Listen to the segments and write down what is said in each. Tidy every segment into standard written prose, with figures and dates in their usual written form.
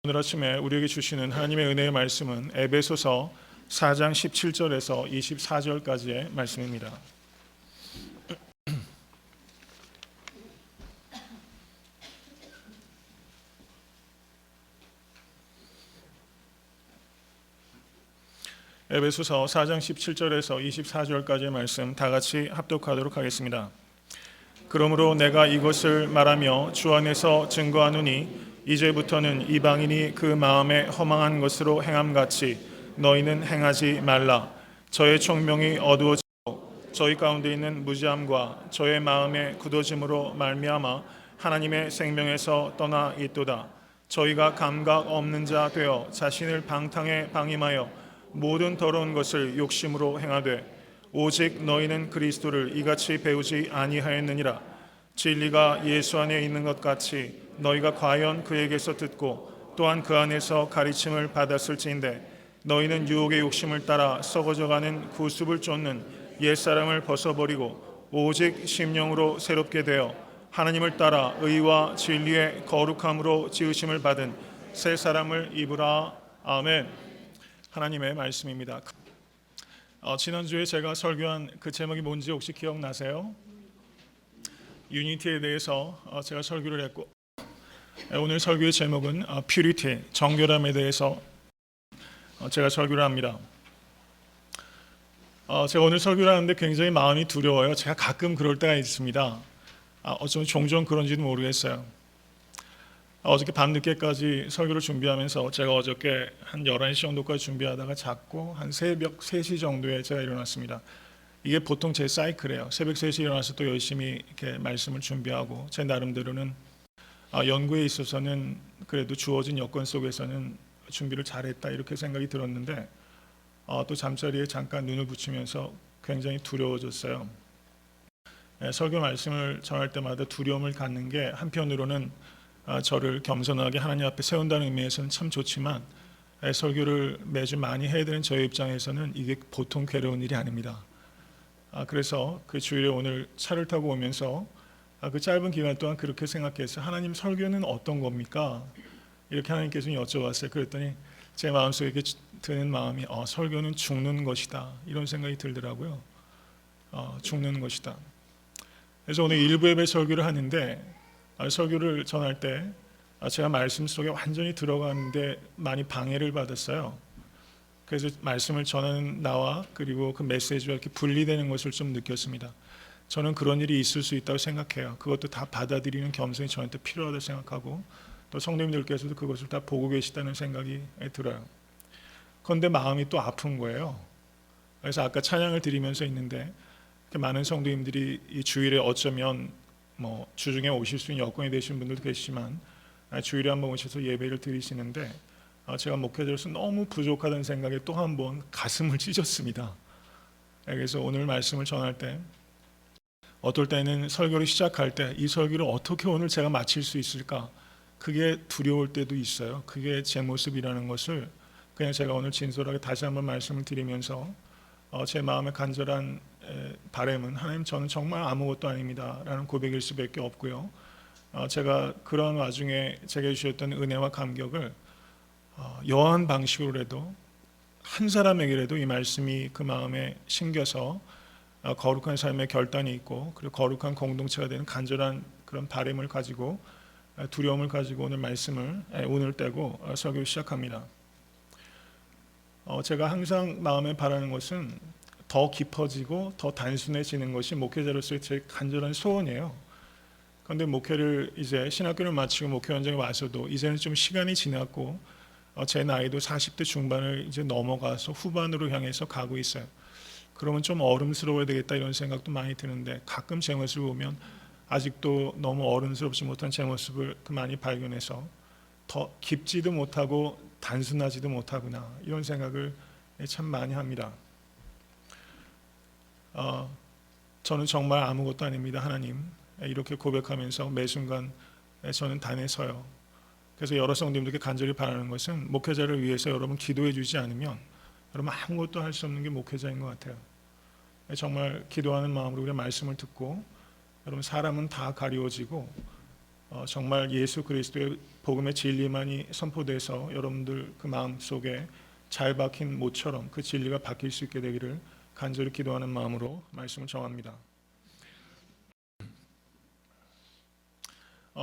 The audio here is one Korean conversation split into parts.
오늘 아침에 우리에게 주시는 하나님의 은혜의 말씀은 에베소서 4장 17절에서 24절까지의 말씀입니다. 에베소서 4장 17절에서 24절까지의 말씀 다 같이 합독하도록 하겠습니다. 그러므로 내가 이것을 말하며 주 안에서 증거하노니 이제부터는 이방인이 그 마음에 허망한 것으로 행함같이 너희는 행하지 말라. 저의 총명이 어두워지고 저희 가운데 있는 무지함과 저의 마음의 굳어짐으로 말미암아 하나님의 생명에서 떠나 있도다. 저희가 감각 없는 자 되어 자신을 방탕에 방임하여 모든 더러운 것을 욕심으로 행하되 오직 너희는 그리스도를 이같이 배우지 아니하였느니라. 진리가 예수 안에 있는 것 같이 너희가 과연 그에게서 듣고 또한 그 안에서 가르침을 받았을지인데 너희는 유혹의 욕심을 따라 썩어져가는 구습을 쫓는 옛사람을 벗어버리고 오직 심령으로 새롭게 되어 하나님을 따라 의와 진리의 거룩함으로 지으심을 받은 새 사람을 입으라. 아멘. 하나님의 말씀입니다. 지난주에 제가 설교한 그 제목이 뭔지 혹시 기억나세요? 유니티에 대해서 제가 설교를 했고, 오늘 설교의 제목은 퓨리티, 정결함에 대해서 제가 설교를 합니다. 제가 오늘 설교를 하는데 굉장히 마음이 두려워요. 제가 가끔 그럴 때가 있습니다. 어쩌면 종종 그런지도 모르겠어요. 어저께 밤늦게까지 설교를 준비하면서 제가 어저께 한 11시 정도까지 준비하다가 잤고 한 새벽 3시 정도에 제가 일어났습니다. 이게 보통 제 사이클이에요. 새벽 3시에 일어나서 또 열심히 이렇게 말씀을 준비하고 제 나름대로는 연구에 있어서는 그래도 주어진 여건 속에서는 준비를 잘했다 이렇게 생각이 들었는데 또 잠자리에 잠깐 눈을 붙이면서 굉장히 두려워졌어요. 설교 말씀을 전할 때마다 두려움을 갖는 게 한편으로는 저를 겸손하게 하나님 앞에 세운다는 의미에서는 참 좋지만 설교를 매주 많이 해야 되는 저의 입장에서는 이게 보통 괴로운 일이 아닙니다. 그래서 그 주일에 오늘 차를 타고 오면서 그 짧은 기간 동안 그렇게 생각했어요. 하나님, 설교는 어떤 겁니까? 이렇게 하나님께서 여쭤봤어요. 그랬더니 제 마음속에 드는 마음이 설교는 죽는 것이다 이런 생각이 들더라고요. 죽는 것이다. 그래서 오늘 일부 예배 설교를 하는데 설교를 전할 때 제가 말씀 속에 완전히 들어가는데 많이 방해를 받았어요. 그래서 말씀을 전하는 나와 그리고 그 메시지와 이렇게 분리되는 것을 좀 느꼈습니다. 저는 그런 일이 있을 수 있다고 생각해요. 그것도 다 받아들이는 겸손이 저한테 필요하다고 생각하고 또 성도님들께서도 그것을 다 보고 계시다는 생각이 들어요. 그런데 마음이 또 아픈 거예요. 그래서 아까 찬양을 드리면서 있는데 많은 성도님들이 이 주일에 어쩌면 주중에 오실 수 있는 여건이 되신 분들도 계시지만 주일에 한번 오셔서 예배를 드리시는데 제가 목회자로서 너무 부족하다는 생각에 또 한 번 가슴을 찢었습니다. 그래서 오늘 말씀을 전할 때 어떨 때는 설교를 시작할 때 이 설교를 어떻게 오늘 제가 마칠 수 있을까? 그게 두려울 때도 있어요. 그게 제 모습이라는 것을 그냥 제가 오늘 진솔하게 다시 한번 말씀을 드리면서 제 마음의 간절한 바람은 하나님, 저는 정말 아무것도 아닙니다 라는 고백일 수밖에 없고요. 제가 그런 와중에 제게 주셨던 은혜와 감격을 여한 방식으로라도 한 사람에게라도 이 말씀이 그 마음에 심겨서 거룩한 삶의 결단이 있고 그리고 거룩한 공동체가 되는 간절한 그런 바람을 가지고 두려움을 가지고 오늘 말씀을 오늘 떼고 설교를 시작합니다. 제가 항상 마음에 바라는 것은 더 깊어지고 더 단순해지는 것이 목회자로서의 제 간절한 소원이에요. 그런데 목회를 이제 신학교를 마치고 목회 현장에 와서도 이제는 좀 시간이 지났고 제 나이도 40대 중반을 이제 넘어가서 후반으로 향해서 가고 있어요. 그러면 좀 어른스러워야 되겠다 이런 생각도 많이 드는데 가끔 제 모습을 보면 아직도 너무 어른스럽지 못한 제 모습을 많이 발견해서 더 깊지도 못하고 단순하지도 못하구나 이런 생각을 참 많이 합니다. 저는 정말 아무것도 아닙니다 하나님, 이렇게 고백하면서 매 순간 저는 단에 서요. 그래서 여러 성도님들께 간절히 바라는 것은 목회자를 위해서 여러분 기도해 주지 않으면 여러분 아무것도 할 수 없는 게 목회자인 것 같아요. 정말 기도하는 마음으로 우리가 말씀을 듣고 여러분 사람은 다 가리워지고 정말 예수 그리스도의 복음의 진리만이 선포돼서 여러분들 그 마음 속에 잘 박힌 못처럼 그 진리가 바뀔 수 있게 되기를 간절히 기도하는 마음으로 말씀을 정합니다.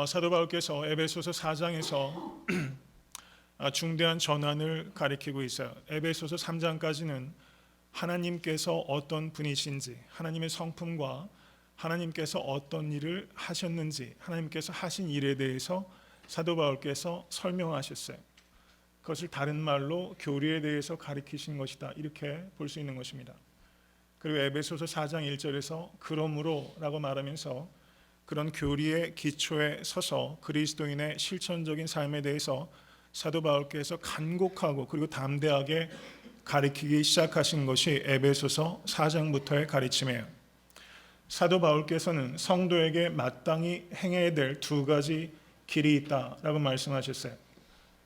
사도 바울께서 에베소서 4장에서 중대한 전환을 가리키고 있어요. 에베소서 3장까지는 하나님께서 어떤 분이신지, 하나님의 성품과 하나님께서 어떤 일을 하셨는지, 하나님께서 하신 일에 대해서 사도 바울께서 설명하셨어요. 그것을 다른 말로 교리에 대해서 가리키신 것이다, 이렇게 볼 수 있는 것입니다. 그리고 에베소서 4장 1절에서 그러므로 라고 말하면서 그런 교리의 기초에 서서 그리스도인의 실천적인 삶에 대해서 사도 바울께서 간곡하고 그리고 담대하게 가리키기 시작하신 것이 에베소서 4장부터의 가르침이에요. 사도 바울께서는 성도에게 마땅히 행해야 될 두 가지 길이 있다라고 말씀하셨어요.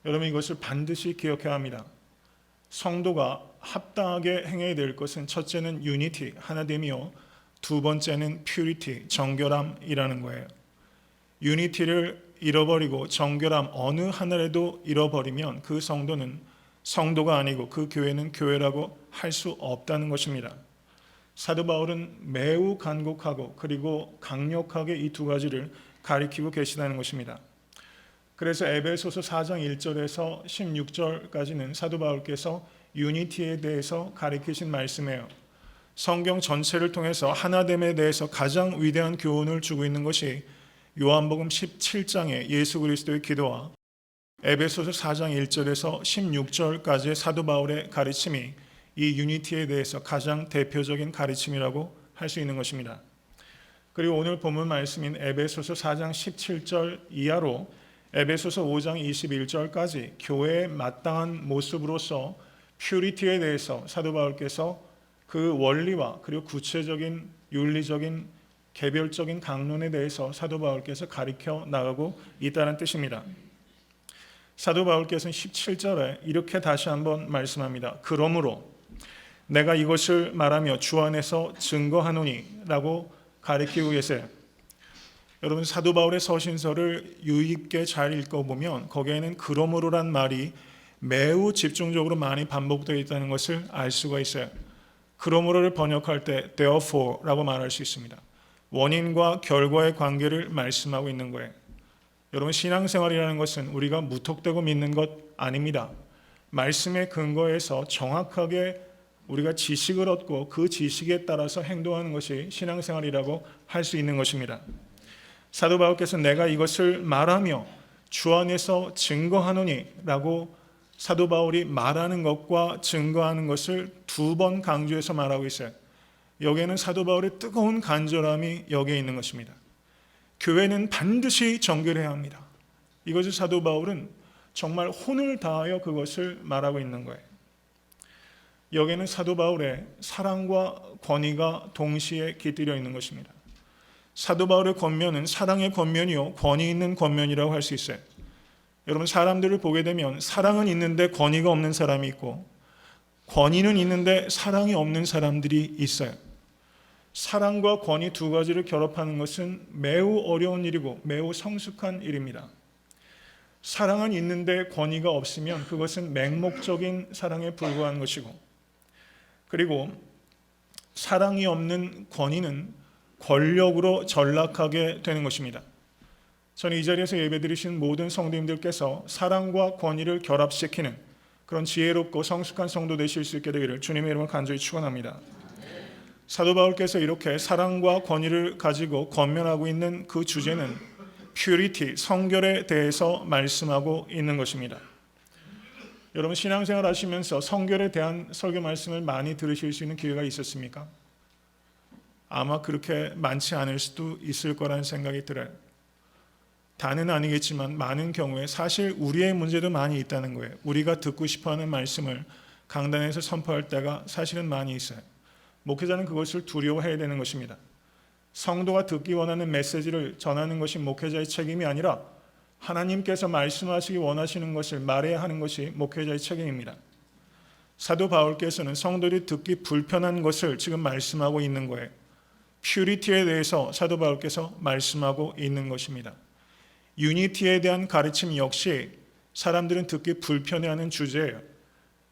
여러분, 이것을 반드시 기억해야 합니다. 성도가 합당하게 행해야 될 것은 첫째는 유니티, 하나됨이요, 두 번째는 퓨리티, 정결함이라는 거예요. 유니티를 잃어버리고 정결함 어느 하나라도 잃어버리면 그 성도는 성도가 아니고 그 교회는 교회라고 할 수 없다는 것입니다. 사도 바울은 매우 간곡하고 그리고 강력하게 이 두 가지를 가리키고 계시다는 것입니다. 그래서 에베소서 4장 1절에서 16절까지는 사도 바울께서 유니티에 대해서 가리키신 말씀이에요. 성경 전체를 통해서 하나됨에 대해서 가장 위대한 교훈을 주고 있는 것이 요한복음 17장의 예수 그리스도의 기도와 에베소서 4장 1절에서 16절까지의 사도 바울의 가르침이 이 유니티에 대해서 가장 대표적인 가르침이라고 할 수 있는 것입니다. 그리고 오늘 본문 말씀인 에베소서 4장 17절 이하로 에베소서 5장 21절까지 교회의 마땅한 모습으로서 퓨리티에 대해서 사도 바울께서 그 원리와 그리고 구체적인 윤리적인 개별적인 강론에 대해서 사도 바울께서 가르쳐 나가고 있다는 뜻입니다. 사도 바울께서는 17절에 이렇게 다시 한번 말씀합니다. 그러므로 내가 이것을 말하며 주 안에서 증거하노니 라고 가르치고 계세요. 여러분, 사도 바울의 서신서를 유의 있게 잘 읽어보면 거기에는 그러므로란 말이 매우 집중적으로 많이 반복되어 있다는 것을 알 수가 있어요. 그러므로를 번역할 때 therefore라고 말할 수 있습니다. 원인과 결과의 관계를 말씀하고 있는 거예요. 여러분, 신앙생활이라는 것은 우리가 무턱대고 믿는 것 아닙니다. 말씀의 근거에서 정확하게 우리가 지식을 얻고 그 지식에 따라서 행동하는 것이 신앙생활이라고 할 수 있는 것입니다. 사도 바울께서 내가 이것을 말하며 주 안에서 증거하노니 라고 사도 바울이 말하는 것과 증거하는 것을 두 번 강조해서 말하고 있어요. 여기에는 사도 바울의 뜨거운 간절함이 여기에 있는 것입니다. 교회는 반드시 정결해야 합니다. 이것을 사도 바울은 정말 혼을 다하여 그것을 말하고 있는 거예요. 여기에는 사도 바울의 사랑과 권위가 동시에 깃들여 있는 것입니다. 사도 바울의 권면은 사랑의 권면이요 권위 있는 권면이라고 할 수 있어요. 여러분, 사람들을 보게 되면 사랑은 있는데 권위가 없는 사람이 있고 권위는 있는데 사랑이 없는 사람들이 있어요. 사랑과 권위 두 가지를 결합하는 것은 매우 어려운 일이고 매우 성숙한 일입니다. 사랑은 있는데 권위가 없으면 그것은 맹목적인 사랑에 불과한 것이고, 그리고 사랑이 없는 권위는 권력으로 전락하게 되는 것입니다. 저는 이 자리에서 예배드리신 모든 성도님들께서 사랑과 권위를 결합시키는 그런 지혜롭고 성숙한 성도 되실 수 있게 되기를 주님의 이름으로 간절히 축원합니다. 사도 바울께서 이렇게 사랑과 권위를 가지고 권면하고 있는 그 주제는 퓨리티, 성결에 대해서 말씀하고 있는 것입니다. 여러분, 신앙생활 하시면서 성결에 대한 설교 말씀을 많이 들으실 수 있는 기회가 있었습니까? 아마 그렇게 많지 않을 수도 있을 거라는 생각이 들어요. 다는 아니겠지만 많은 경우에 사실 우리의 문제도 많이 있다는 거예요. 우리가 듣고 싶어하는 말씀을 강단에서 선포할 때가 사실은 많이 있어요. 목회자는 그것을 두려워해야 되는 것입니다. 성도가 듣기 원하는 메시지를 전하는 것이 목회자의 책임이 아니라 하나님께서 말씀하시기 원하시는 것을 말해야 하는 것이 목회자의 책임입니다. 사도 바울께서는 성도들이 듣기 불편한 것을 지금 말씀하고 있는 거예요. 퓨리티에 대해서 사도 바울께서 말씀하고 있는 것입니다. 유니티에 대한 가르침 역시 사람들은 듣기 불편해하는 주제예요.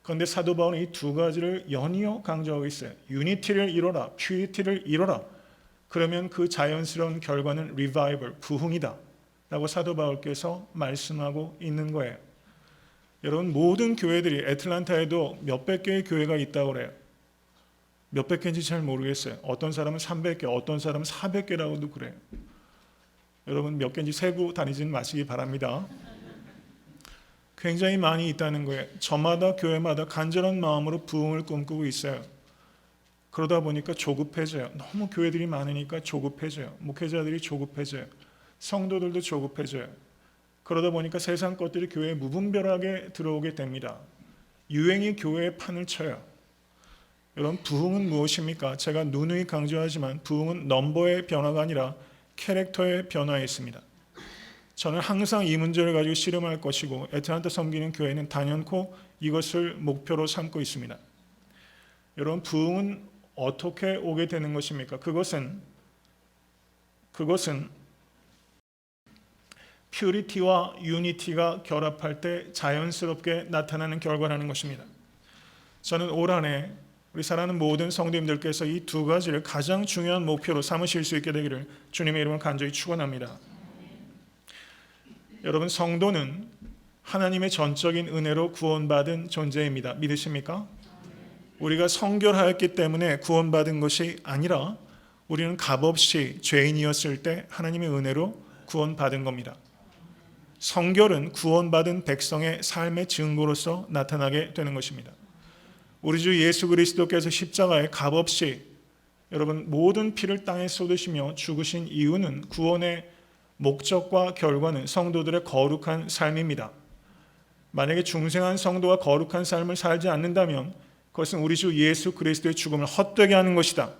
그런데 사도 바울은 이 두 가지를 연이어 강조하고 있어요. 유니티를 이뤄라, 퓨리티를 이뤄라. 그러면 그 자연스러운 결과는 리바이벌, 부흥이다 라고 사도 바울께서 말씀하고 있는 거예요. 여러분, 모든 교회들이 애틀란타에도 몇백 개의 교회가 있다고 그래요. 몇백 개인지 잘 모르겠어요. 어떤 사람은 300개, 어떤 사람은 400개라고도 그래요. 여러분, 몇 개인지 세고 다니지는 마시기 바랍니다. 굉장히 많이 있다는 거예요. 저마다 교회마다 간절한 마음으로 부흥을 꿈꾸고 있어요. 그러다 보니까 조급해져요. 너무 교회들이 많으니까 조급해져요. 목회자들이 조급해져요. 성도들도 조급해져요. 그러다 보니까 세상 것들이 교회에 무분별하게 들어오게 됩니다. 유행이 교회에 판을 쳐요. 여러분, 부흥은 무엇입니까? 제가 누누이 강조하지만 부흥은 넘버의 변화가 아니라 캐릭터의 변화에 있습니다. 저는 항상 이 문제를 가지고 씨름할 것이고 애틀란타 섬기는 교회는 단연코 이것을 목표로 삼고 있습니다. 여러분, 부흥은 어떻게 오게 되는 것입니까? 그것은 퓨리티와 유니티가 결합할 때 자연스럽게 나타나는 결과라는 것입니다. 저는 올 한 해 우리 사랑하는 모든 성도님들께서 이 두 가지를 가장 중요한 목표로 삼으실 수 있게 되기를 주님의 이름으로 간절히 축원합니다. 여러분, 성도는 하나님의 전적인 은혜로 구원받은 존재입니다. 믿으십니까? 우리가 성결하였기 때문에 구원받은 것이 아니라 우리는 값없이 죄인이었을 때 하나님의 은혜로 구원받은 겁니다. 성결은 구원받은 백성의 삶의 증거로서 나타나게 되는 것입니다. 우리 주 예수 그리스도께서 십자가에 값없이 여러분 모든 피를 땅에 쏟으시며 죽으신 이유는 구원의 목적과 결과는 성도들의 거룩한 삶입니다. 만약에 중생한 성도가 거룩한 삶을 살지 않는다면 그것은 우리 주 예수 그리스도의 죽음을 헛되게 하는 것이다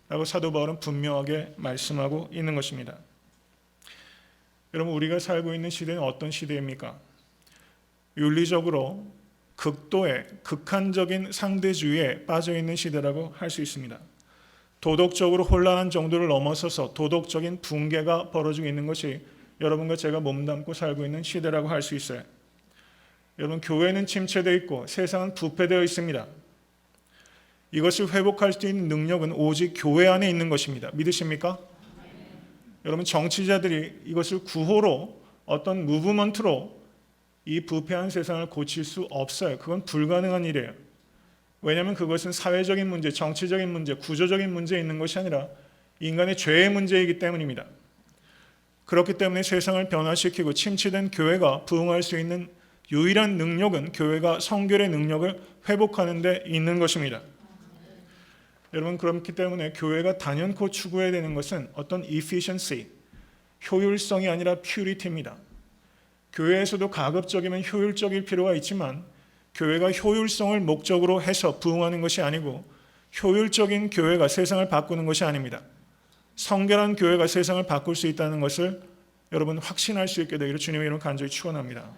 라고 사도 바울은 분명하게 말씀하고 있는 것입니다. 여러분, 우리가 살고 있는 시대는 어떤 시대입니까? 윤리적으로 극도의 극한적인 상대주의에 빠져있는 시대라고 할 수 있습니다. 도덕적으로 혼란한 정도를 넘어서서 도덕적인 붕괴가 벌어지고 있는 것이 여러분과 제가 몸담고 살고 있는 시대라고 할 수 있어요. 여러분, 교회는 침체되어 있고 세상은 부패되어 있습니다. 이것을 회복할 수 있는 능력은 오직 교회 안에 있는 것입니다. 믿으십니까? 여러분, 정치자들이 이것을 구호로 어떤 무브먼트로 이 부패한 세상을 고칠 수 없어요. 그건 불가능한 일이에요. 왜냐하면 그것은 사회적인 문제, 정치적인 문제, 구조적인 문제에 있는 것이 아니라 인간의 죄의 문제이기 때문입니다. 그렇기 때문에 세상을 변화시키고 침체된 교회가 부흥할 수 있는 유일한 능력은 교회가 성결의 능력을 회복하는 데 있는 것입니다. 여러분, 그렇기 때문에 교회가 단연코 추구해야 되는 것은 어떤 efficiency, 효율성이 아니라 purity입니다. 교회에서도 가급적이면 효율적일 필요가 있지만 교회가 효율성을 목적으로 해서 부흥하는 것이 아니고 효율적인 교회가 세상을 바꾸는 것이 아닙니다. 성결한 교회가 세상을 바꿀 수 있다는 것을 여러분 확신할 수 있게 되기를 주님의 이름으로 간절히 축원합니다.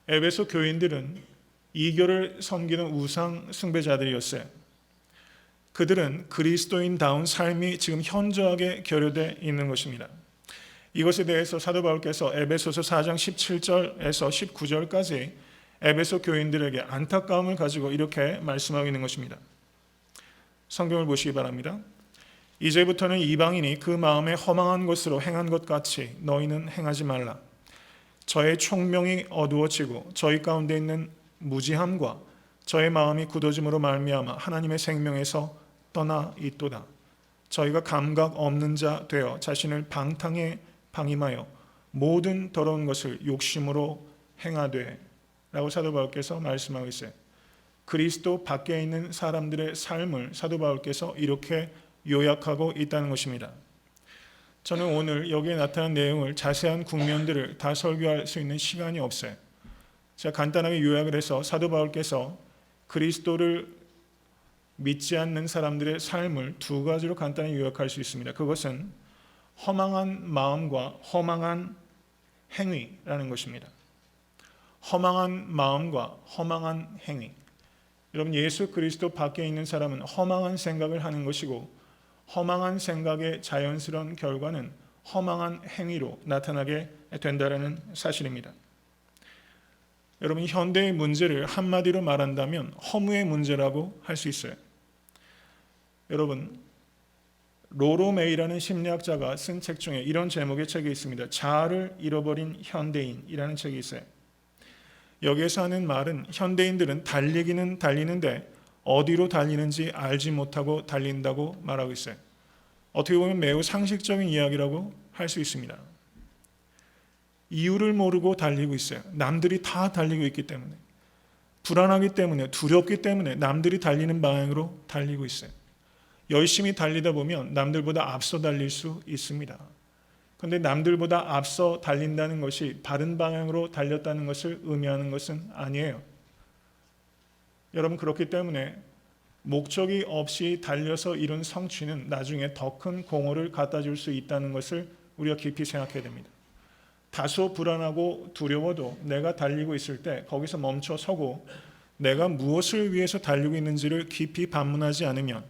에베소 교인들은 이교를 섬기는 우상 숭배자들이었어요. 그들은 그리스도인다운 삶이 지금 현저하게 결여되어 있는 것입니다. 이것에 대해서 사도 바울께서 에베소서 4장 17절에서 19절까지 에베소 교인들에게 안타까움을 가지고 이렇게 말씀하고 있는 것입니다. 성경을 보시기 바랍니다. 이제부터는 이방인이 그 마음에 허망한 것으로 행한 것 같이 너희는 행하지 말라. 저의 총명이 어두워지고 저희 가운데 있는 무지함과 저의 마음이 굳어짐으로 말미암아 하나님의 생명에서 떠나 있도다. 저희가 감각 없는 자 되어 자신을 방탕에 방임하여 모든 더러운 것을 욕심으로 행하되 라고 사도 바울께서 말씀하고 있어요. 그리스도 밖에 있는 사람들의 삶을 사도 바울께서 이렇게 요약하고 있다는 것입니다. 저는 오늘 여기에 나타난 내용을 자세한 국면들을 다 설교할 수 있는 시간이 없어요. 제가 간단하게 요약을 해서 사도 바울께서 그리스도를 믿지 않는 사람들의 삶을 두 가지로 간단히 요약할 수 있습니다. 그것은 허망한 마음과 허망한 행위라는 것입니다. 허망한 마음과 허망한 행위. 여러분, 예수 그리스도 밖에 있는 사람은 허망한 생각을 하는 것이고 허망한 생각의 자연스러운 결과는 허망한 행위로 나타나게 된다는 사실입니다. 여러분, 현대의 문제를 한마디로 말한다면 허무의 문제라고 할 수 있어요. 여러분, 로로 메이라는 심리학자가 쓴 책 중에 이런 제목의 책이 있습니다. 자아를 잃어버린 현대인이라는 책이 있어요. 여기에서 하는 말은 현대인들은 달리기는 달리는데 어디로 달리는지 알지 못하고 달린다고 말하고 있어요. 어떻게 보면 매우 상식적인 이야기라고 할 수 있습니다. 이유를 모르고 달리고 있어요. 남들이 다 달리고 있기 때문에, 불안하기 때문에, 두렵기 때문에 남들이 달리는 방향으로 달리고 있어요. 열심히 달리다 보면 남들보다 앞서 달릴 수 있습니다. 그런데 남들보다 앞서 달린다는 것이 바른 방향으로 달렸다는 것을 의미하는 것은 아니에요. 여러분, 그렇기 때문에 목적이 없이 달려서 이룬 성취는 나중에 더 큰 공허를 갖다 줄 수 있다는 것을 우리가 깊이 생각해야 됩니다. 다소 불안하고 두려워도 내가 달리고 있을 때 거기서 멈춰 서고 내가 무엇을 위해서 달리고 있는지를 깊이 반문하지 않으면,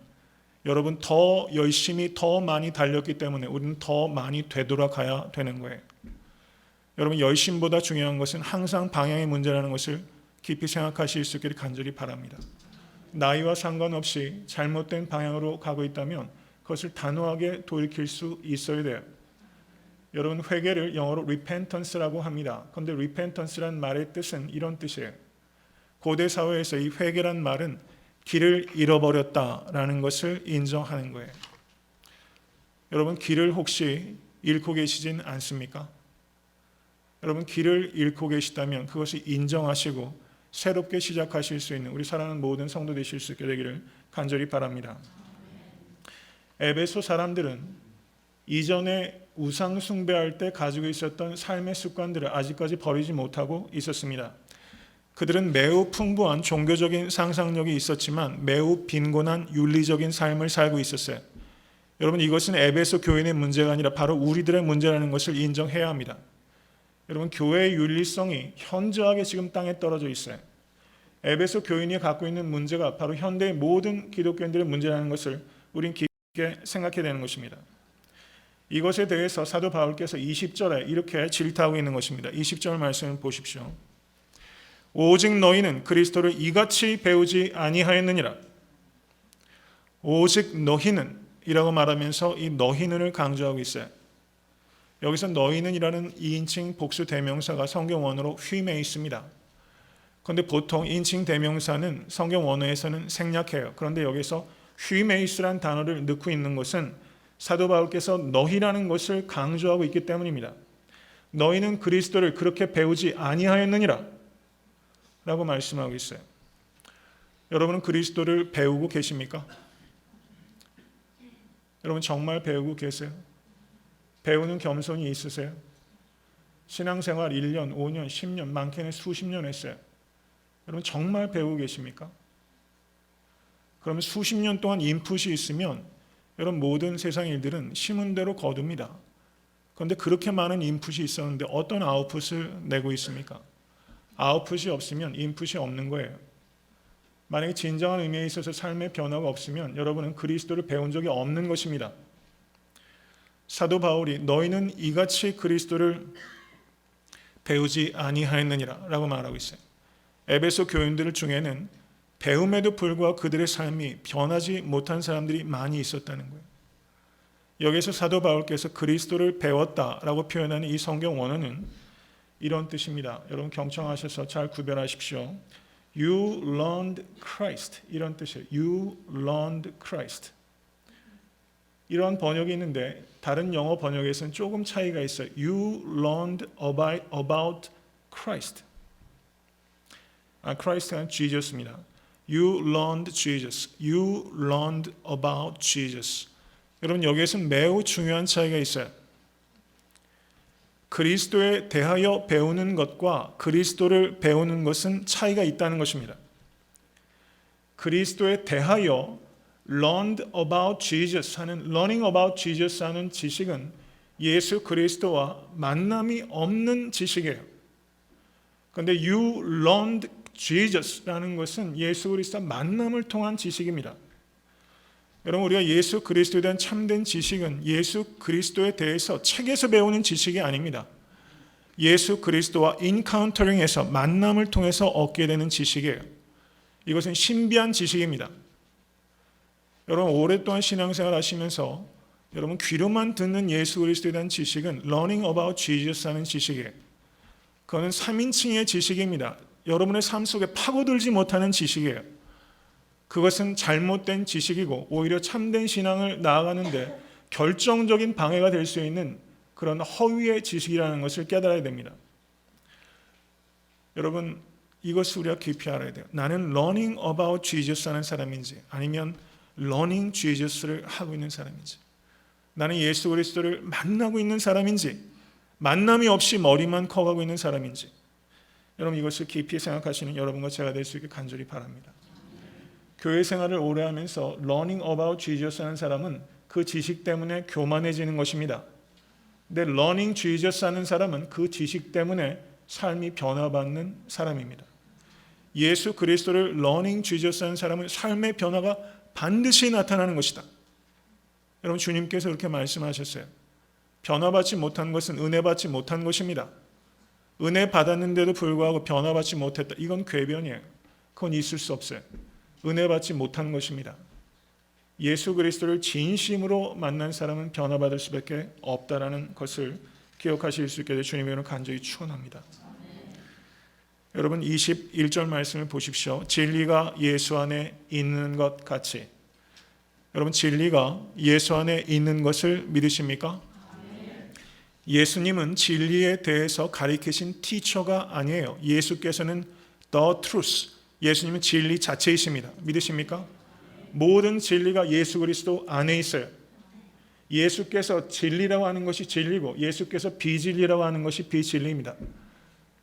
여러분, 더 열심히 더 많이 달렸기 때문에 우리는 더 많이 되돌아가야 되는 거예요. 여러분, 열심보다 중요한 것은 항상 방향의 문제라는 것을 깊이 생각하실 수 있기를 간절히 바랍니다. 나이와 상관없이 잘못된 방향으로 가고 있다면 그것을 단호하게 돌이킬 수 있어야 돼요. 여러분, 회개를 영어로 repentance라고 합니다. 그런데 repentance란 말의 뜻은 이런 뜻이에요. 고대 사회에서 이 회개란 말은 길을 잃어버렸다라는 것을 인정하는 거예요. 여러분, 길을 혹시 잃고 계시진 않습니까? 여러분, 길을 잃고 계시다면 그것을 인정하시고 새롭게 시작하실 수 있는 우리 사랑하는 모든 성도 되실 수 있게 되기를 간절히 바랍니다. 에베소 사람들은 이전에 우상 숭배할 때 가지고 있었던 삶의 습관들을 아직까지 버리지 못하고 있었습니다. 그들은 매우 풍부한 종교적인 상상력이 있었지만 매우 빈곤한 윤리적인 삶을 살고 있었어요. 여러분, 이것은 에베소 교인의 문제가 아니라 바로 우리들의 문제라는 것을 인정해야 합니다. 여러분, 교회의 윤리성이 현저하게 지금 땅에 떨어져 있어요. 에베소 교인이 갖고 있는 문제가 바로 현대의 모든 기독교인들의 문제라는 것을 우린 깊게 생각해야 되는 것입니다. 이것에 대해서 사도 바울께서 20절에 이렇게 질타하고 있는 것입니다. 20절 말씀을 보십시오. 오직 너희는 그리스도를 이같이 배우지 아니하였느니라. 오직 너희는 이라고 말하면서 이 너희는을 강조하고 있어요. 여기서 너희는이라는 2인칭 복수 대명사가 성경 원어로 휘메 있습니다. 그런데 보통 인칭 대명사는 성경 원어에서는 생략해요. 그런데 여기서 휘메이스란 단어를 넣고 있는 것은 사도 바울께서 너희라는 것을 강조하고 있기 때문입니다. 너희는 그리스도를 그렇게 배우지 아니하였느니라 라고 말씀하고 있어요. 여러분은 그리스도를 배우고 계십니까? 여러분, 정말 배우고 계세요? 배우는 겸손이 있으세요? 신앙생활 1년, 5년, 10년, 많게는 수십 년 했어요. 여러분, 정말 배우고 계십니까? 그러면 수십 년 동안 인풋이 있으면 여러분, 모든 세상 일들은 심은 대로 거둡니다. 그런데 그렇게 많은 인풋이 있었는데 어떤 아웃풋을 내고 있습니까? 아웃풋이 없으면 인풋이 없는 거예요. 만약에 진정한 의미에 있어서 삶의 변화가 없으면 여러분은 그리스도를 배운 적이 없는 것입니다. 사도 바울이 너희는 이같이 그리스도를 배우지 아니하였느니라 라고 말하고 있어요. 에베소 교인들 중에는 배움에도 불구하고 그들의 삶이 변하지 못한 사람들이 많이 있었다는 거예요. 여기서 사도 바울께서 그리스도를 배웠다라고 표현하는 이 성경 원어는 이런 뜻입니다. 여러분, 경청하셔서 잘 구별하십시오. You learned Christ, 이런 뜻이에요. You learned Christ. 이런 번역이 있는데 다른 영어 번역에서는 조금 차이가 있어요. You learned about Christ. Christ는 Jesus입니다. You learned Jesus. You learned about Jesus. 여러분, 여기에서는 매우 중요한 차이가 있어요. 그리스도에 대하여 배우는 것과 그리스도를 배우는 것은 차이가 있다는 것입니다. 그리스도에 대하여 learned about Jesus 하는 learning about Jesus 하는 지식은 예수 그리스도와 만남이 없는 지식이에요. 그런데 you learned Jesus라는 것은 예수 그리스도와 만남을 통한 지식입니다. 여러분, 우리가 예수 그리스도에 대한 참된 지식은 예수 그리스도에 대해서 책에서 배우는 지식이 아닙니다. 예수 그리스도와 인카운터링에서 만남을 통해서 얻게 되는 지식이에요. 이것은 신비한 지식입니다. 여러분, 오랫동안 신앙생활 하시면서 여러분 귀로만 듣는 예수 그리스도에 대한 지식은 learning about Jesus 하는 지식이에요. 그거는 3인칭의 지식입니다. 여러분의 삶 속에 파고들지 못하는 지식이에요. 그것은 잘못된 지식이고 오히려 참된 신앙을 나아가는데 결정적인 방해가 될 수 있는 그런 허위의 지식이라는 것을 깨달아야 됩니다. 여러분, 이것을 우리가 깊이 알아야 돼요. 나는 learning about Jesus 하는 사람인지 아니면 learning Jesus를 하고 있는 사람인지, 나는 예수 그리스도를 만나고 있는 사람인지 만남이 없이 머리만 커가고 있는 사람인지, 여러분 이것을 깊이 생각하시는 여러분과 제가 될 수 있게 간절히 바랍니다. 교회 생활을 오래 하면서 learning about Jesus 하는 사람은 그 지식 때문에 교만해지는 것입니다. 근데 learning Jesus 하는 사람은 그 지식 때문에 삶이 변화받는 사람입니다. 예수 그리스도를 learning Jesus 하는 사람은 삶의 변화가 반드시 나타나는 것이다. 여러분, 주님께서 그렇게 말씀하셨어요. 변화받지 못한 것은 은혜 받지 못한 것입니다. 은혜 받았는데도 불구하고 변화받지 못했다. 이건 궤변이에요. 그건 있을 수 없어요. 은혜 받지 못한 것입니다. 예수 그리스도를 진심으로 만난 사람은 변화받을 수밖에 없다라는 것을 기억하실 수 있게 될 주님의 간절히 축원합니다. 여러분 21절 말씀을 보십시오. 진리가 예수 안에 있는 것 같이. 여러분, 진리가 예수 안에 있는 것을 믿으십니까? 예수님은 진리에 대해서 가리키신 티처가 아니에요. 예수께서는 the truth, 예수님은 진리 자체이십니다. 믿으십니까? 모든 진리가 예수 그리스도 안에 있어요. 예수께서 진리라고 하는 것이 진리고 예수께서 비진리라고 하는 것이 비진리입니다.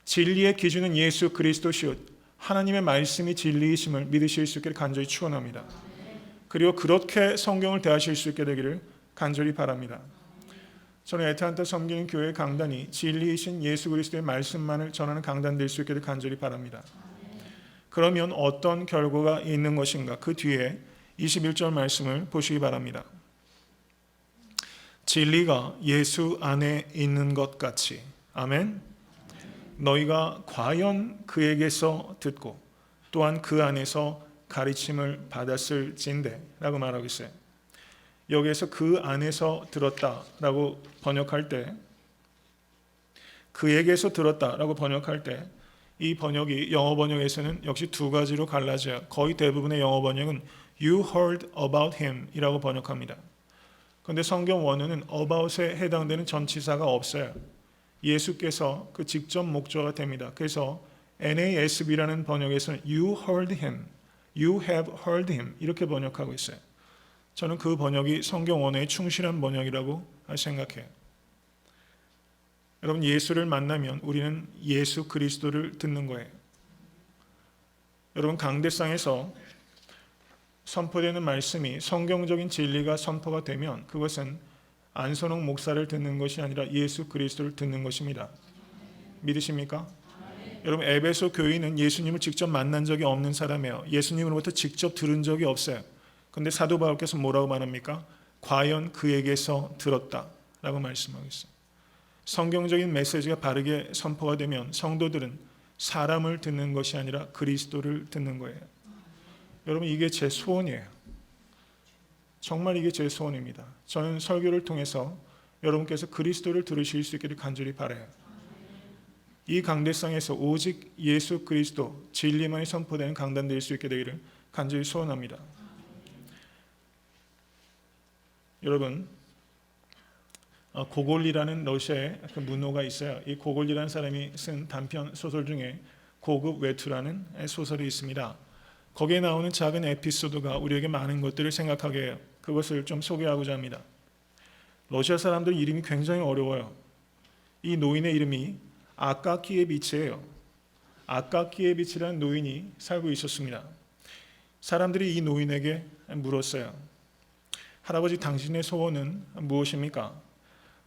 진리의 기준은 예수 그리스도시요 하나님의 말씀이 진리이심을 믿으실 수 있기를 간절히 축원합니다. 그리고 그렇게 성경을 대하실 수 있게 되기를 간절히 바랍니다. 저는 애틀랜타 섬기는 교회 강단이 진리이신 예수 그리스도의 말씀만을 전하는 강단 될 수 있게 되기를 간절히 바랍니다. 그러면 어떤 결과가 있는 것인가? 그 뒤에 21절 말씀을 보시기 바랍니다. 진리가 예수 안에 있는 것 같이. 아멘. 너희가 과연 그에게서 듣고 또한 그 안에서 가르침을 받았을진대 라고 말하고 있어요. 여기에서 그 안에서 들었다라고 번역할 때, 그에게서 들었다라고 번역할 때 이 번역이 영어 번역에서는 역시 두 가지로 갈라져요. 거의 대부분의 영어 번역은 You heard about him 이라고 번역합니다. 그런데 성경 원어는 about에 해당되는 전치사가 없어요. 예수께서 그 직접 목적어가 됩니다. 그래서 NASB라는 번역에서는 You heard him, You have heard him 이렇게 번역하고 있어요. 저는 그 번역이 성경 원어에 충실한 번역이라고 생각해요. 여러분, 예수를 만나면 우리는 예수 그리스도를 듣는 거예요. 여러분, 강대상에서 선포되는 말씀이 성경적인 진리가 선포가 되면 그것은 안선홍 목사를 듣는 것이 아니라 예수 그리스도를 듣는 것입니다. 믿으십니까? 여러분, 에베소 교인은 예수님을 직접 만난 적이 없는 사람이에요. 예수님으로부터 직접 들은 적이 없어요. 그런데 사도 바울께서 뭐라고 말합니까? 과연 그에게서 들었다라고 말씀하고 있어요. 성경적인 메시지가 바르게 선포가 되면 성도들은 사람을 듣는 것이 아니라 그리스도를 듣는 거예요. 여러분, 이게 제 소원이에요. 정말 이게 제 소원입니다. 저는 설교를 통해서 여러분께서 그리스도를 들으실 수 있기를 간절히 바라요. 이 강대상에서 오직 예수 그리스도 진리만이 선포되는 강단 될 수 있게 되기를 간절히 소원합니다. 여러분, 고골리라는 러시아의 그 문호가 있어요. 이 고골리라는 사람이 쓴 단편 소설 중에 고급 외투라는 소설이 있습니다. 거기에 나오는 작은 에피소드가 우리에게 많은 것들을 생각하게 해요. 그것을 좀 소개하고자 합니다. 러시아 사람들 이름이 굉장히 어려워요. 이 노인의 이름이 아카키예비치예요. 아카키예비치라는 노인이 살고 있었습니다. 사람들이 이 노인에게 물었어요. 할아버지, 당신의 소원은 무엇입니까?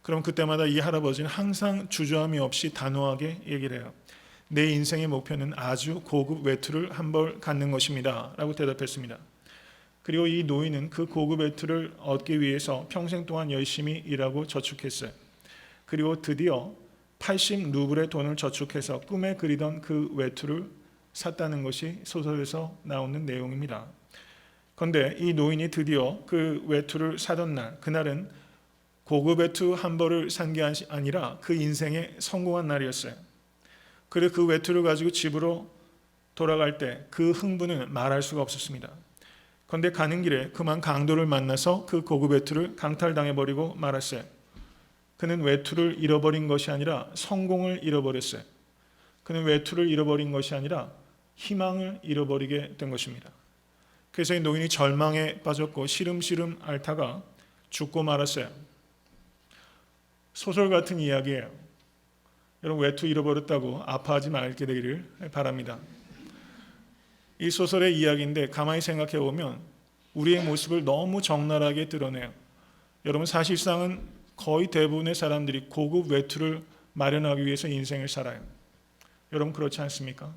그럼 그때마다 이 할아버지는 항상 주저함이 없이 단호하게 얘기를 해요. 내 인생의 목표는 아주 고급 외투를 한 벌 갖는 것입니다 라고 대답했습니다. 그리고 이 노인은 그 고급 외투를 얻기 위해서 평생 동안 열심히 일하고 저축했어요. 그리고 드디어 80루블의 돈을 저축해서 꿈에 그리던 그 외투를 샀다는 것이 소설에서 나오는 내용입니다. 그런데 이 노인이 드디어 그 외투를 사던 날, 그날은 고급 외투 한 벌을 산 게 아니라 그 인생의 성공한 날이었어요. 그리고 그 외투를 가지고 집으로 돌아갈 때 그 흥분은 말할 수가 없었습니다. 그런데 가는 길에 그만 강도를 만나서 그 고급 외투를 강탈당해버리고 말았어요. 그는 외투를 잃어버린 것이 아니라 성공을 잃어버렸어요. 그는 외투를 잃어버린 것이 아니라 희망을 잃어버리게 된 것입니다. 그래서 이 노인이 절망에 빠졌고 시름시름 앓다가 죽고 말았어요. 소설 같은 이야기예요. 여러분, 외투 잃어버렸다고 아파하지 말게 되기를 바랍니다. 이 소설의 이야기인데 가만히 생각해 보면 우리의 모습을 너무 적나라하게 드러내요. 여러분, 사실상은 거의 대부분의 사람들이 고급 외투를 마련하기 위해서 인생을 살아요. 여러분, 그렇지 않습니까?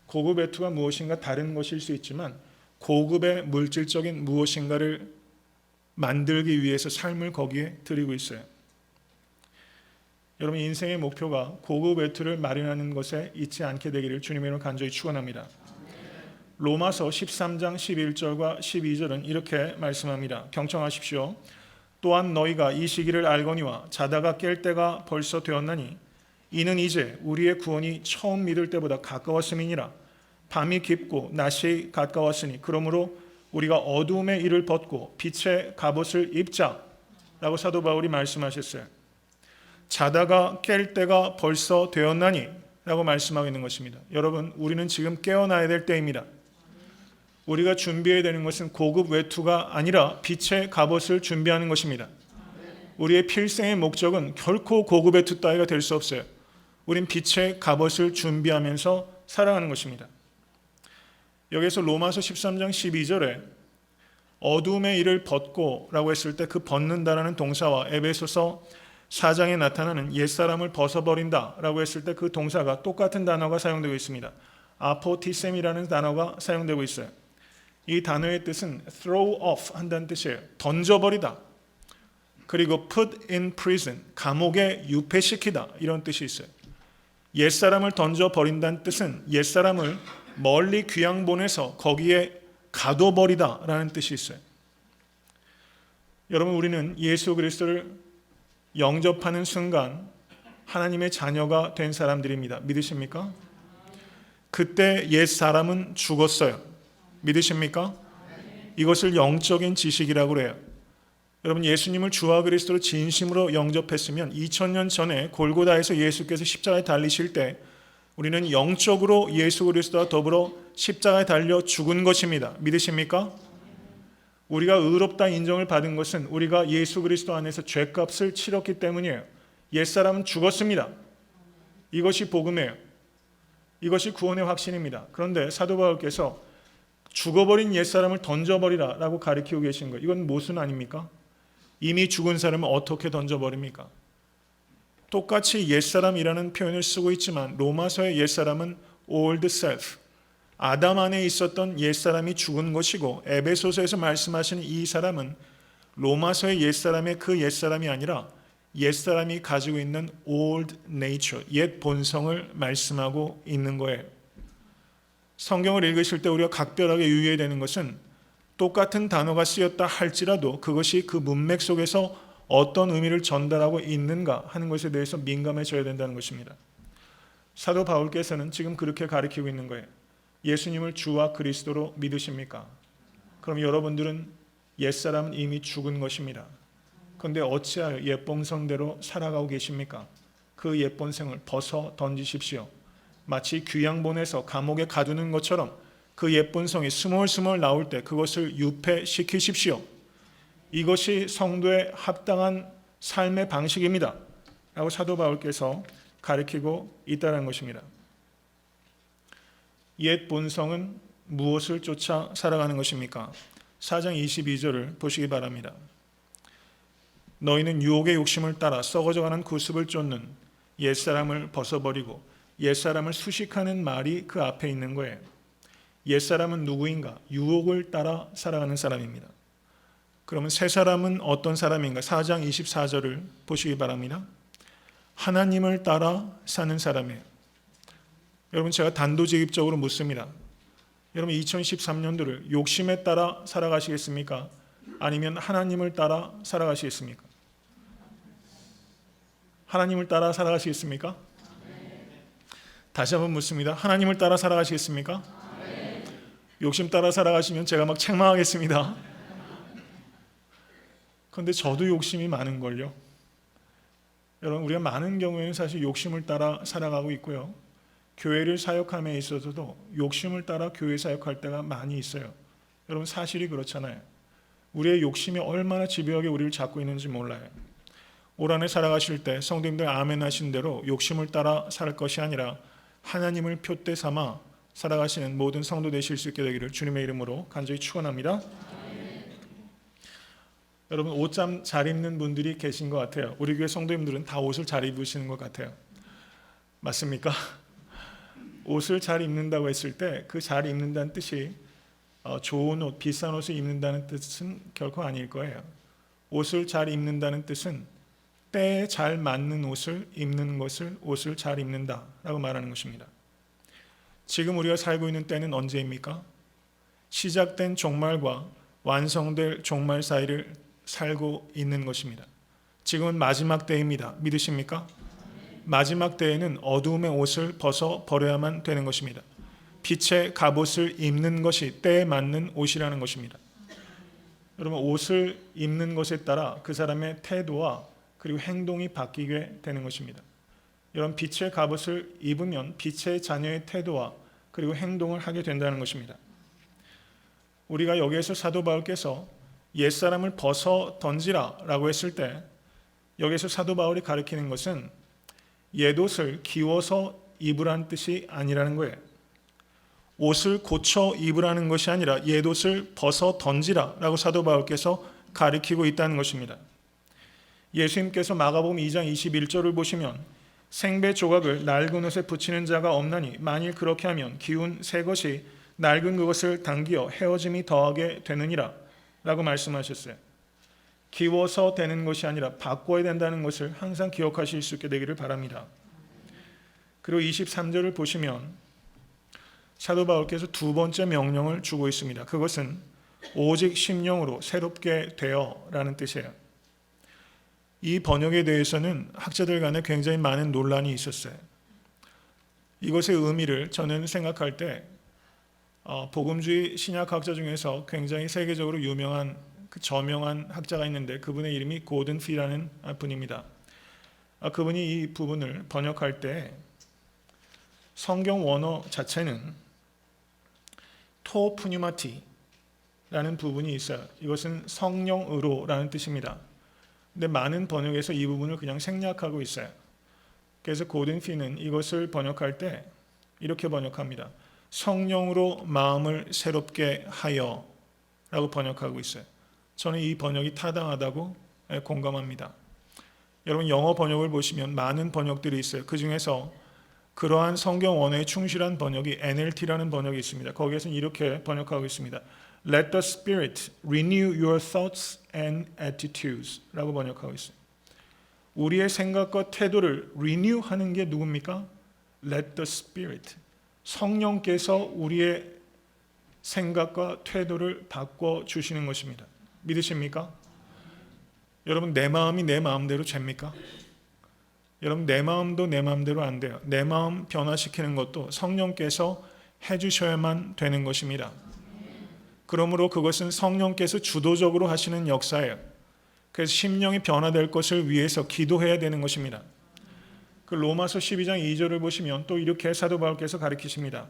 고급 외투가 무엇인가 다른 것일 수 있지만 고급의 물질적인 무엇인가를 만들기 위해서 삶을 거기에 드리고 있어요. 여러분, 인생의 목표가 고급 외투를 마련하는 것에 있지 않게 되기를 주님의 이름으로 간절히 축원합니다. 로마서 13장 11절과 12절은 이렇게 말씀합니다. 경청하십시오. 또한 너희가 이 시기를 알거니와 자다가 깰 때가 벌써 되었나니 이는 이제 우리의 구원이 처음 믿을 때보다 가까웠음이니라. 밤이 깊고 낮이 가까웠으니 그러므로 우리가 어두움의 일을 벗고 빛의 갑옷을 입자라고 사도 바울이 말씀하셨어요. 자다가 깰 때가 벌써 되었나니 라고 말씀하고 있는 것입니다. 여러분, 우리는 지금 깨어나야 될 때입니다. 우리가 준비해야 되는 것은 고급 외투가 아니라 빛의 갑옷을 준비하는 것입니다. 우리의 필생의 목적은 결코 고급 외투 따위가 될 수 없어요. 우린 빛의 갑옷을 준비하면서 살아가는 것입니다. 여기서 로마서 13장 12절에 어두움의 일을 벗고 라고 했을 때 그 벗는다라는 동사와 에베소서 4장에 나타나는 옛사람을 벗어버린다 라고 했을 때 그 동사가 똑같은 단어가 사용되고 있습니다. 아포티셈이라는 단어가 사용되고 있어요. 이 단어의 뜻은 throw off 한다는 뜻이에요. 던져버리다. 그리고 put in prison, 감옥에 유폐시키다 이런 뜻이 있어요. 옛사람을 던져버린다는 뜻은 옛사람을 멀리 귀양 보내서 거기에 가둬버리다 라는 뜻이 있어요. 여러분, 우리는 예수 그리스도를 영접하는 순간 하나님의 자녀가 된 사람들입니다. 믿으십니까? 그때 옛사람은 죽었어요. 믿으십니까? 이것을 영적인 지식이라고 그래요. 여러분, 예수님을 주와 그리스도로 진심으로 영접했으면 2000년 전에 골고다에서 예수께서 십자가에 달리실 때 우리는 영적으로 예수 그리스도와 더불어 십자가에 달려 죽은 것입니다. 믿으십니까? 우리가 의롭다 인정을 받은 것은 우리가 예수 그리스도 안에서 죄값을 치렀기 때문이에요. 옛사람은 죽었습니다. 이것이 복음이에요. 이것이 구원의 확신입니다. 그런데 사도 바울께서 죽어버린 옛사람을 던져버리라 라고 가르치고 계신 거예요. 이건 모순 아닙니까? 이미 죽은 사람을 어떻게 던져버립니까? 똑같이 옛사람이라는 표현을 쓰고 있지만 로마서의 옛사람은 old self, 아담 안에 있었던 옛사람이 죽은 것이고 에베소서에서 말씀하시는 이 사람은 로마서의 옛사람의 그 옛사람이 아니라 옛사람이 가지고 있는 old nature, 옛 본성을 말씀하고 있는 거예요. 성경을 읽으실 때 우리가 각별하게 유의해야 되는 것은 똑같은 단어가 쓰였다 할지라도 그것이 그 문맥 속에서 어떤 의미를 전달하고 있는가 하는 것에 대해서 민감해져야 된다는 것입니다. 사도 바울께서는 지금 그렇게 가르치고 있는 거예요. 예수님을 주와 그리스도로 믿으십니까? 그럼 여러분들은 옛사람은 이미 죽은 것입니다. 그런데 어찌하여 옛본성대로 살아가고 계십니까? 그 옛본성을 벗어 던지십시오. 마치 귀양 보내서 감옥에 가두는 것처럼 그 옛본성이 스멀스멀 나올 때 그것을 유폐시키십시오. 이것이 성도의 합당한 삶의 방식입니다. 라고 사도 바울께서 가르치고 있다는 것입니다. 옛 본성은 무엇을 쫓아 살아가는 것입니까? 4장 22절을 보시기 바랍니다. 너희는 유혹의 욕심을 따라 썩어져가는 구습을 쫓는 옛사람을 벗어버리고 옛사람을 수식하는 말이 그 앞에 있는 거예요. 옛사람은 누구인가? 유혹을 따라 살아가는 사람입니다. 그러면 새 사람은 어떤 사람인가? 4장 24절을 보시기 바랍니다. 하나님을 따라 사는 사람이에요. 여러분, 제가 단도직입적으로 묻습니다. 여러분, 2013년도를 욕심에 따라 살아가시겠습니까? 아니면 하나님을 따라 살아가시겠습니까? 하나님을 따라 살아가시겠습니까? 다시 한번 묻습니다. 하나님을 따라 살아가시겠습니까? 욕심 따라 살아가시면 제가 막 책망하겠습니다. 그런데 저도 욕심이 많은걸요. 여러분, 우리가 많은 경우에는 사실 욕심을 따라 살아가고 있고요. 교회를 사역함에 있어서도 욕심을 따라 교회 사역할 때가 많이 있어요. 여러분, 사실이 그렇잖아요. 우리의 욕심이 얼마나 집요하게 우리를 잡고 있는지 몰라요. 올 한해 살아가실 때 성도님들 아멘 하신 대로 욕심을 따라 살 것이 아니라 하나님을 표대 삼아 살아가시는 모든 성도 되실 수 있게 되기를 주님의 이름으로 간절히 축원합니다. 여러분, 옷 잘 입는 분들이 계신 것 같아요. 우리 교회 성도님들은 다 옷을 잘 입으시는 것 같아요. 맞습니까? 옷을 잘 입는다고 했을 때 그 잘 입는다는 뜻이 좋은 옷, 비싼 옷을 입는다는 뜻은 결코 아닐 거예요. 옷을 잘 입는다는 뜻은 때에 잘 맞는 옷을 입는 것을 옷을 잘 입는다라고 말하는 것입니다. 지금 우리가 살고 있는 때는 언제입니까? 시작된 종말과 완성될 종말 사이를 살고 있는 것입니다. 지금은 마지막 때입니다. 믿으십니까? 마지막 때에는 어두움의 옷을 벗어 버려야만 되는 것입니다. 빛의 갑옷을 입는 것이 때에 맞는 옷이라는 것입니다. 여러분, 옷을 입는 것에 따라 그 사람의 태도와 그리고 행동이 바뀌게 되는 것입니다. 여러분, 빛의 갑옷을 입으면 빛의 자녀의 태도와 그리고 행동을 하게 된다는 것입니다. 우리가 여기에서 사도 바울께서 옛사람을 벗어 던지라 라고 했을 때 여기에서 사도 바울이 가리키는 것은 옛옷을 기워서 입으라는 뜻이 아니라는 거예요. 옷을 고쳐 입으라는 것이 아니라 옛옷을 벗어 던지라 라고 사도 바울께서 가리키고 있다는 것입니다. 예수님께서 마가복음 2장 21절을 보시면 생배 조각을 낡은 옷에 붙이는 자가 없나니 만일 그렇게 하면 기운 새 것이 낡은 그것을 당기어 헤어짐이 더하게 되느니라 라고 말씀하셨어요. 기워서 되는 것이 아니라 바꿔야 된다는 것을 항상 기억하실 수 있게 되기를 바랍니다. 그리고 23절을 보시면 사도 바울께서 두 번째 명령을 주고 있습니다. 그것은 오직 심령으로 새롭게 되어 라는 뜻이에요. 이 번역에 대해서는 학자들 간에 굉장히 많은 논란이 있었어요. 이것의 의미를 저는 생각할 때 복음주의 신약학자 중에서 굉장히 세계적으로 유명한 저명한 학자가 있는데 그분의 이름이 고든 피라는 분입니다. 그분이 이 부분을 번역할 때 성경 원어 자체는 토푸뉴마티라는 부분이 있어요. 이것은 성령으로라는 뜻입니다. 근데 많은 번역에서 이 부분을 그냥 생략하고 있어요. 그래서 고든 피는 이것을 번역할 때 이렇게 번역합니다. 성령으로 마음을 새롭게 하여 라고 번역하고 있어요. 저는 이 번역이 타당하다고 공감합니다. 여러분, 영어 번역을 보시면 많은 번역들이 있어요. 그 중에서 그러한 성경 원어에 충실한 번역이 NLT라는 번역이 있습니다. 거기에서는 이렇게 번역하고 있습니다. Let the Spirit renew your thoughts and attitudes 라고 번역하고 있어요. 우리의 생각과 태도를 renew하는 게 누굽니까? Let the Spirit. 성령께서 우리의 생각과 태도를 바꿔주시는 것입니다. 믿으십니까? 여러분, 내 마음이 내 마음대로 됩니까? 여러분, 내 마음도 내 마음대로 안 돼요. 내 마음 변화시키는 것도 성령께서 해주셔야만 되는 것입니다. 그러므로 그것은 성령께서 주도적으로 하시는 역사예요. 그래서 심령이 변화될 것을 위해서 기도해야 되는 것입니다. 그 로마서 12장 2절을 보시면 또 이렇게 사도 바울께서 가르치십니다.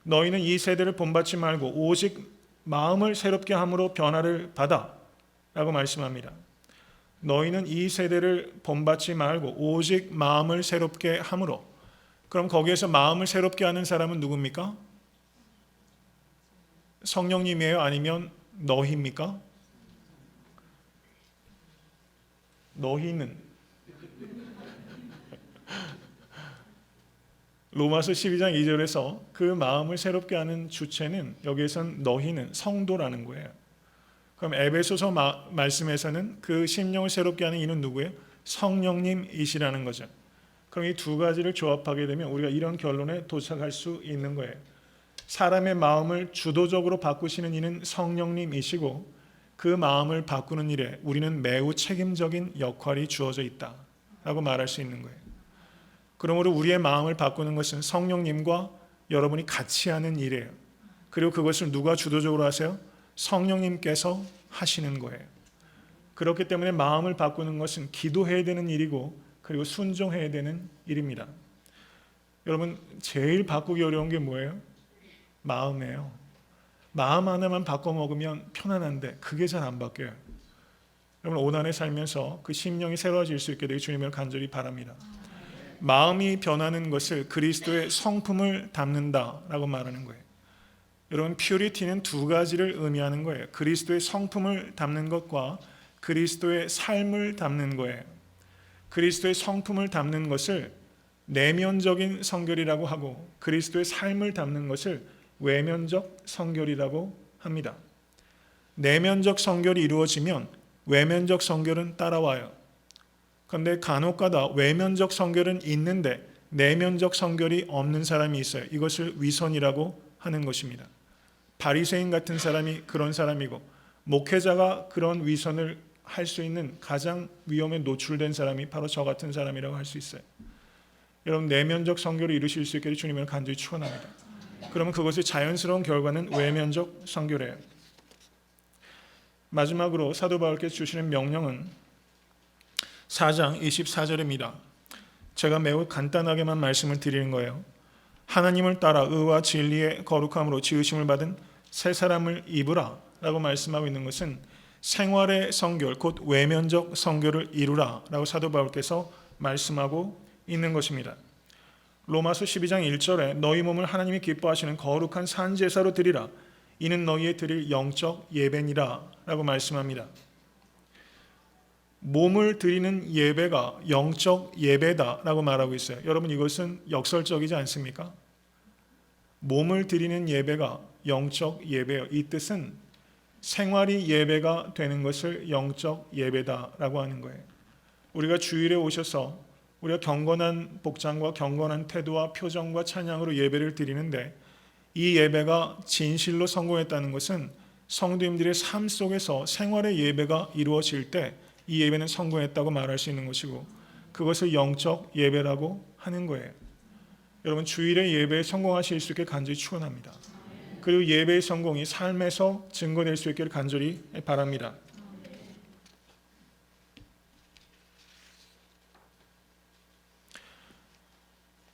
너희는 이 세대를 본받지 말고 오직 마음을 새롭게 함으로 변화를 받아 라고 말씀합니다. 너희는 이 세대를 본받지 말고 오직 마음을 새롭게 함으로. 그럼 거기에서 마음을 새롭게 하는 사람은 누굽니까? 성령님이에요? 아니면 너희입니까? 너희는 로마서 12장 2절에서 그 마음을 새롭게 하는 주체는 여기에선 너희는 성도라는 거예요. 그럼 에베소서 말씀에서는 그 심령을 새롭게 하는 이는 누구예요? 성령님이시라는 거죠. 그럼 이 두 가지를 조합하게 되면 우리가 이런 결론에 도착할 수 있는 거예요. 사람의 마음을 주도적으로 바꾸시는 이는 성령님이시고 그 마음을 바꾸는 일에 우리는 매우 책임적인 역할이 주어져 있다라고 말할 수 있는 거예요. 그러므로 우리의 마음을 바꾸는 것은 성령님과 여러분이 같이 하는 일이에요. 그리고 그것을 누가 주도적으로 하세요? 성령님께서 하시는 거예요. 그렇기 때문에 마음을 바꾸는 것은 기도해야 되는 일이고 그리고 순종해야 되는 일입니다. 여러분 제일 바꾸기 어려운 게 뭐예요? 마음이에요. 마음 하나만 바꿔 먹으면 편안한데 그게 잘 안 바뀌어요. 여러분 오난에 살면서 그 심령이 새로워질 수 있게 되길 주님을 간절히 바랍니다. 마음이 변하는 것을 그리스도의 성품을 담는다라고 말하는 거예요. 여러분 퓨리티는 두 가지를 의미하는 거예요. 그리스도의 성품을 담는 것과 그리스도의 삶을 담는 거예요. 그리스도의 성품을 담는 것을 내면적인 성결이라고 하고 그리스도의 삶을 담는 것을 외면적 성결이라고 합니다. 내면적 성결이 이루어지면 외면적 성결은 따라와요. 그런데 간혹가다 외면적 성결은 있는데 내면적 성결이 없는 사람이 있어요. 이것을 위선이라고 하는 것입니다. 바리새인 같은 사람이 그런 사람이고 목회자가 그런 위선을 할 수 있는 가장 위험에 노출된 사람이 바로 저 같은 사람이라고 할 수 있어요. 여러분 내면적 성결을 이루실 수 있기를 주님을 간절히 축원합니다. 그러면 그것의 자연스러운 결과는 외면적 성결이에요. 마지막으로 사도 바울께서 주시는 명령은 4장 24절입니다. 제가 매우 간단하게만 말씀을 드리는 거예요. 하나님을 따라 의와 진리의 거룩함으로 지으심을 받은 새 사람을 입으라 라고 말씀하고 있는 것은 생활의 성결 곧 외면적 성결을 이루라 라고 사도 바울께서 말씀하고 있는 것입니다. 로마서 12장 1절에 너희 몸을 하나님이 기뻐하시는 거룩한 산제사로 드리라 이는 너희의 드릴 영적 예배니라 라고 말씀합니다. 몸을 드리는 예배가 영적 예배다 라고 말하고 있어요. 여러분 이것은 역설적이지 않습니까? 몸을 드리는 예배가 영적 예배예요. 이 뜻은 생활이 예배가 되는 것을 영적 예배다 라고 하는 거예요. 우리가 주일에 오셔서 우리가 경건한 복장과 경건한 태도와 표정과 찬양으로 예배를 드리는데 이 예배가 진실로 성공했다는 것은 성도님들의 삶 속에서 생활의 예배가 이루어질 때 이 예배는 성공했다고 말할 수 있는 것이고 그것을 영적 예배라고 하는 거예요. 여러분 주일의 예배에 성공하실 수 있게 간절히 축원합니다. 그리고 예배의 성공이 삶에서 증거될 수 있기를 간절히 바랍니다.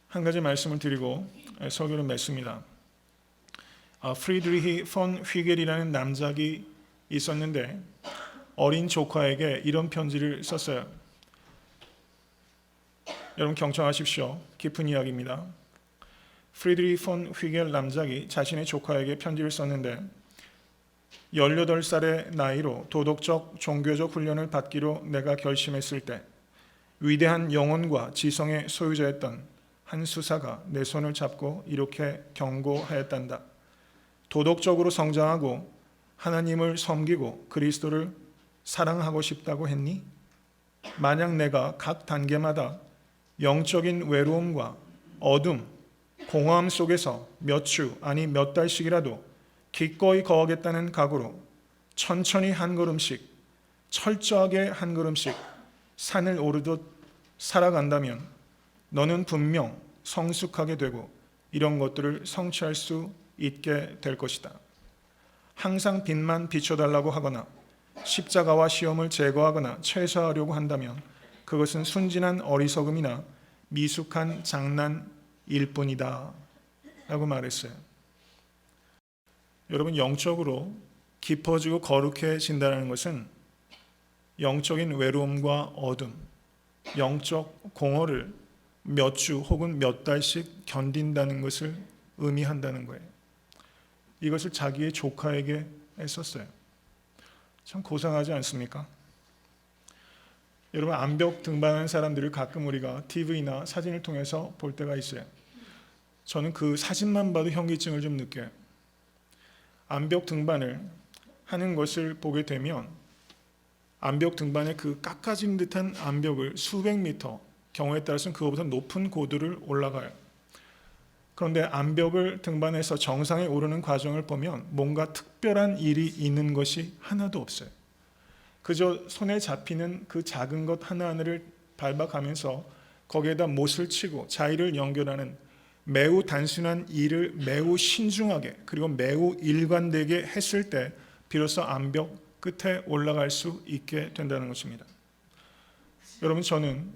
한 가지 말씀을 드리고 설교를 맺습니다. 프리드리히 폰 휘겔이라는 남작이 있었는데 어린 조카에게 이런 편지를 썼어요. 여러분 경청하십시오. 깊은 이야기입니다. 프리드리히 폰 휘겔 남작이 자신의 조카에게 편지를 썼는데 18살의 나이로 도덕적 종교적 훈련을 받기로 내가 결심했을 때 위대한 영혼과 지성의 소유자였던 한 수사가 내 손을 잡고 이렇게 경고하였단다. 도덕적으로 성장하고 하나님을 섬기고 그리스도를 사랑하고 싶다고 했니? 만약 내가 각 단계마다 영적인 외로움과 어둠, 공허함 속에서 몇 주 아니 몇 달씩이라도 기꺼이 거하겠다는 각오로 천천히 한 걸음씩 철저하게 한 걸음씩 산을 오르듯 살아간다면 너는 분명 성숙하게 되고 이런 것들을 성취할 수 있게 될 것이다. 항상 빛만 비춰달라고 하거나 십자가와 시험을 제거하거나 최소화하려고 한다면 그것은 순진한 어리석음이나 미숙한 장난일 뿐이다 라고 말했어요. 여러분 영적으로 깊어지고 거룩해진다는 것은 영적인 외로움과 어둠, 영적 공허를 몇 주 혹은 몇 달씩 견딘다는 것을 의미한다는 거예요. 이것을 자기의 조카에게 했었어요. 참 고상하지 않습니까? 여러분 암벽 등반하는 사람들을 가끔 우리가 TV나 사진을 통해서 볼 때가 있어요. 저는 그 사진만 봐도 현기증을 좀 느껴요. 암벽 등반을 하는 것을 보게 되면 암벽 등반의 그 깎아진 듯한 암벽을 수백 미터, 경우에 따라서는 그거보다 높은 고도를 올라가요. 그런데 암벽을 등반해서 정상에 오르는 과정을 보면 뭔가 특별한 일이 있는 것이 하나도 없어요. 그저 손에 잡히는 그 작은 것 하나하나를 밟아가면서 거기에다 못을 치고 자의를 연결하는 매우 단순한 일을 매우 신중하게 그리고 매우 일관되게 했을 때 비로소 암벽 끝에 올라갈 수 있게 된다는 것입니다. 여러분, 저는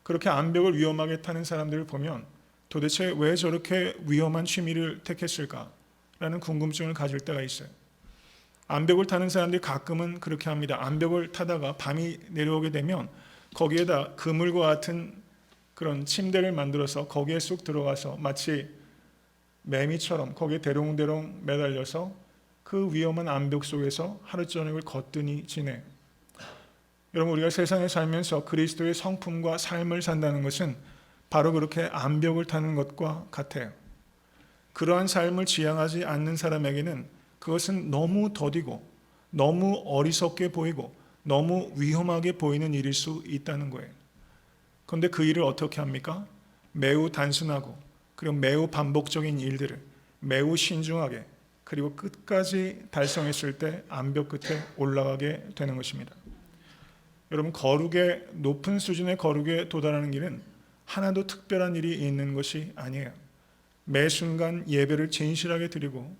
그렇게 암벽을 위험하게 타는 사람들을 보면 도대체 왜 저렇게 위험한 취미를 택했을까라는 궁금증을 가질 때가 있어요. 암벽을 타는 사람들이 가끔은 그렇게 합니다. 암벽을 타다가 밤이 내려오게 되면 거기에다 그물과 같은 그런 침대를 만들어서 거기에 쑥 들어가서 마치 매미처럼 거기에 대롱대롱 매달려서 그 위험한 암벽 속에서 하루 저녁을 거뜬히 지내요. 여러분, 우리가 세상에 살면서 그리스도의 성품과 삶을 산다는 것은 바로 그렇게 암벽을 타는 것과 같아요. 그러한 삶을 지향하지 않는 사람에게는 그것은 너무 더디고 너무 어리석게 보이고 너무 위험하게 보이는 일일 수 있다는 거예요. 그런데 그 일을 어떻게 합니까? 매우 단순하고 그리고 매우 반복적인 일들을 매우 신중하게 그리고 끝까지 달성했을 때 암벽 끝에 올라가게 되는 것입니다. 여러분, 거룩의 높은 수준의 거룩에 도달하는 길은 하나도 특별한 일이 있는 것이 아니에요. 매 순간 예배를 진실하게 드리고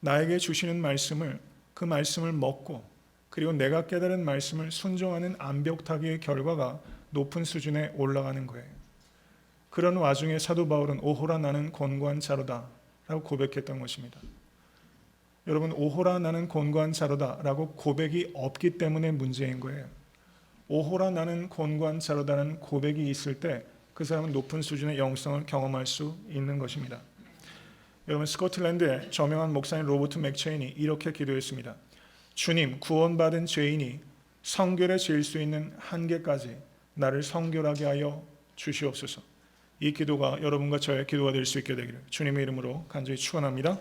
나에게 주시는 말씀을 그 말씀을 먹고 그리고 내가 깨달은 말씀을 순종하는 암벽 타기의 결과가 높은 수준에 올라가는 거예요. 그런 와중에 사도 바울은 오호라 나는 곤고한 자로다 라고 고백했던 것입니다. 여러분, 오호라 나는 곤고한 자로다 라고 고백이 없기 때문에 문제인 거예요. 오호라 나는 곤고한 자로다는 고백이 있을 때 그 사람은 높은 수준의 영성을 경험할 수 있는 것입니다. 여러분, 스코틀랜드의 저명한 목사인 로버트 맥체인이 이렇게 기도했습니다. 주님, 구원받은 죄인이 성결에 질 수 있는 한계까지 나를 성결하게 하여 주시옵소서. 이 기도가 여러분과 저의 기도가 될 수 있게 되기를 주님의 이름으로 간절히 축원합니다.